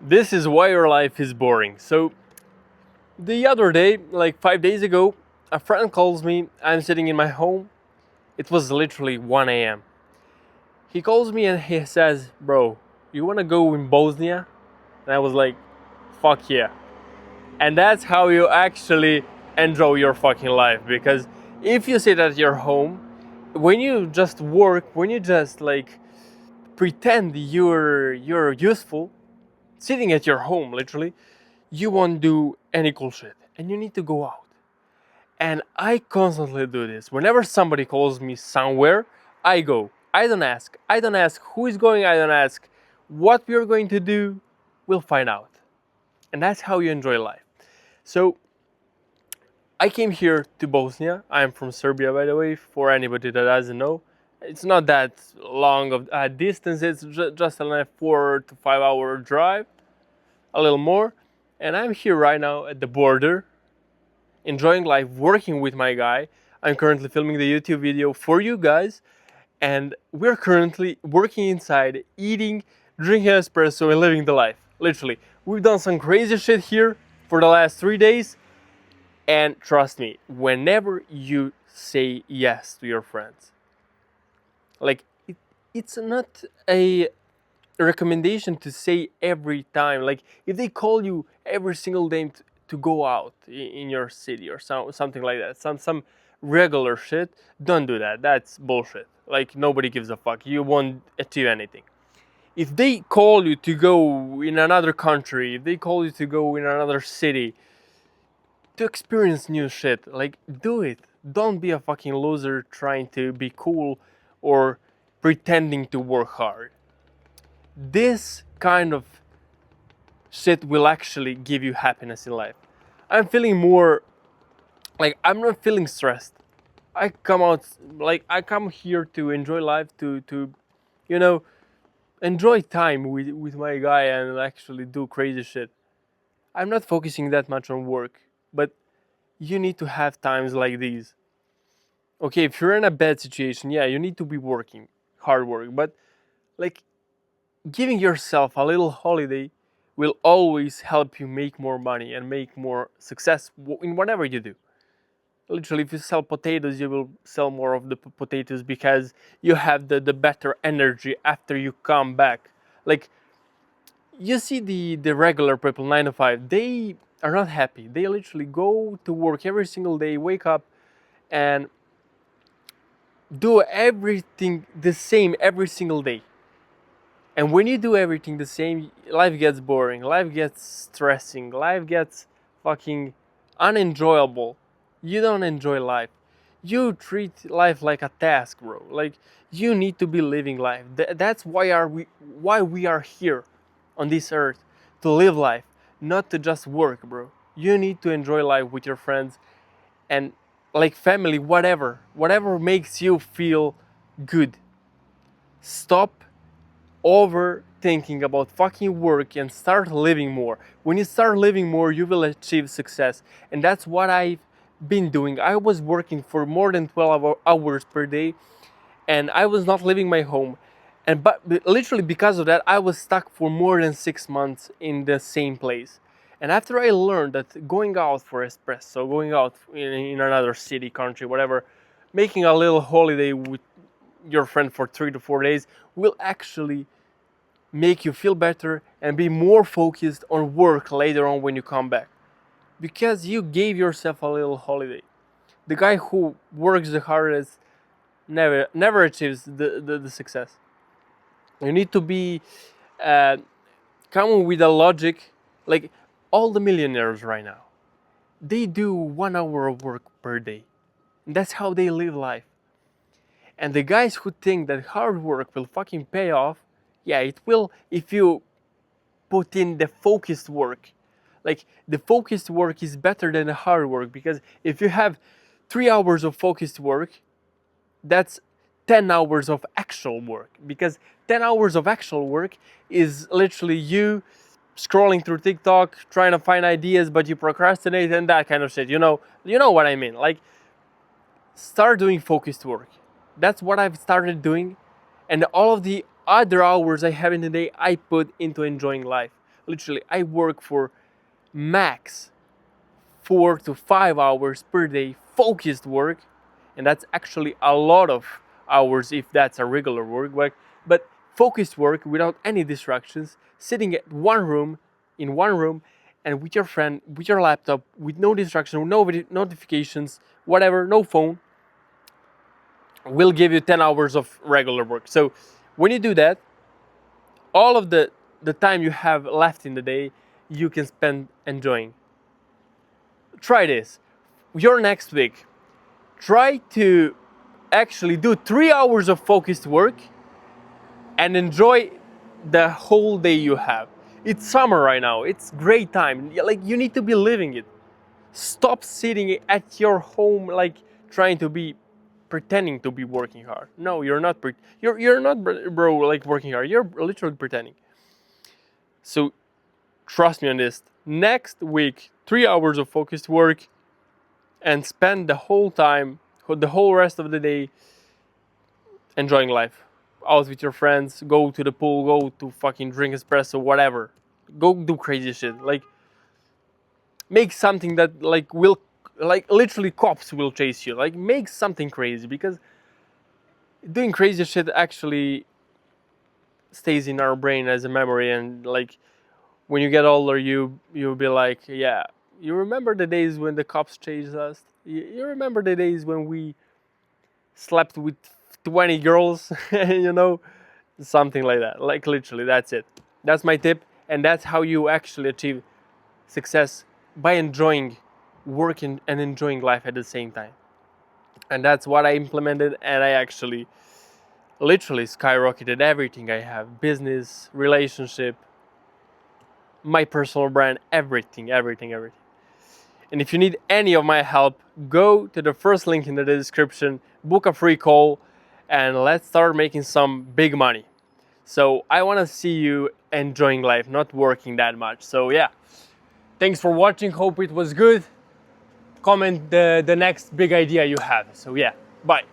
This is why your life is boring. So, the other day, like 5 days ago, a friend calls me. I'm sitting in my home. It was literally 1 a.m. He calls me and he says, "Bro, you wanna go in Bosnia?" And I was like, "Fuck yeah." And that's how you actually enjoy your fucking life. Because if you sit at your home, when you just work, when you just like pretend you're useful, sitting at your home literally, you won't do any cool shit. And you need to go out. And I constantly do this. Whenever somebody calls me somewhere, I go. I don't ask. I don't ask who is going. I don't ask what we're going to do. We'll find out. And that's how you enjoy life. So I came here to Bosnia. I'm from Serbia, by the way, for anybody that doesn't know. It's not that long of a distance. It's just a 4 to 5 hour drive, a little more. And I'm here right now at the border enjoying life, working with my guy. I'm currently filming the YouTube video for you guys, and we're currently working inside, eating, drinking espresso, and living the life. Literally, we've done some crazy shit here for the last 3 days, and trust me, whenever you say yes to your friends, like it's not a recommendation to say every time. Like if they call you every single day to go out in your city or something like that, some regular shit, don't do that. That's bullshit. Like nobody gives a fuck. You won't achieve anything. If they call you to go in another country, if they call you to go in another city to experience new shit, like do it. Don't be a fucking loser trying to be cool or pretending to work hard. This kind of shit will actually give you happiness in life. I'm feeling more like I'm not feeling stressed. I come here to enjoy life, to you know enjoy time with my guy and actually do crazy shit. I'm not focusing that much on work, but you need to have times like these. Okay, if you're in a bad situation, yeah, you need to be working, hard work, but like giving yourself a little holiday will always help you make more money and make more success in whatever you do. Literally, if you sell potatoes, you will sell more of the potatoes because you have the better energy after you come back. Like, you see the regular people, 9 to 5, they are not happy. They literally go to work every single day, wake up, and do everything the same every single day. And when you do everything the same, life gets boring, life gets stressing, life gets fucking unenjoyable. You don't enjoy life. You treat life like a task, bro. Like you need to be living life. That's why we are here on this earth, to live life, not to just work, bro. You need to enjoy life with your friends and like family, whatever makes you feel good. Stop overthinking about fucking work and start living more. When you start living more, you will achieve success. And that's what I've been doing. I was working for more than 12 hours per day and I was not leaving my home. And but literally because of that, I was stuck for more than 6 months in the same place. And after I learned that going out for espresso, going out in another city, country, whatever, making a little holiday with your friend for 3 to 4 days will actually make you feel better and be more focused on work later on when you come back. Because you gave yourself a little holiday. The guy who works the hardest never achieves the success. You need to be uh, coming with a logic like all the millionaires right now. They do 1 hour of work per day. And that's how they live life. And the guys who think that hard work will fucking pay off, yeah, it will if you put in the focused work. Like the focused work is better than the hard work because if you have 3 hours of focused work, that's 10 hours of actual work. Because 10 hours of actual work is literally you scrolling through TikTok, trying to find ideas, but you procrastinate and that kind of shit. You know what I mean. Like start doing focused work. That's what I've started doing, and all of the other hours I have in the day I put into enjoying life. literally, I work for max 4 to 5 hours per day, focused work, and that's actually a lot of hours if that's a regular work. But focused work without any distractions, sitting at in one room, and with your friend, with your laptop, with no distraction, no notifications, whatever, no phone, will give you 10 hours of regular work. So when you do that, all of the time you have left in the day, you can spend enjoying. Try this. Your next week, try to actually do 3 hours of focused work and enjoy the whole day you have. It's summer right now. It's great time. Like, you need to be living it. Stop sitting at your home like trying to be pretending to be working hard. No, you're not. You're not, bro. Like working hard. You're literally pretending. So trust me on this. Next week, 3 hours of focused work, and spend the whole rest of the day enjoying life. Out with your friends, go to the pool, go to fucking drink espresso, whatever. Go do crazy shit. Like, make something that literally cops will chase you. Like, make something crazy, because doing crazy shit actually stays in our brain as a memory, and like when you get older, you'll be like, yeah, you remember the days when the cops chased us? You remember the days when we slept with 20 girls? Something like that. Like, literally, that's it. That's my tip, and that's how you actually achieve success, by enjoying working and enjoying life at the same time. And that's what I implemented, and I actually literally skyrocketed everything I have: business, relationship, my personal brand, everything. And if you need any of my help, go to the first link in the description, book a free call, and let's start making some big money. So I want to see you enjoying life, not working that much. So yeah, thanks for watching. Hope it was good. Comment the next big idea you have. So yeah, bye.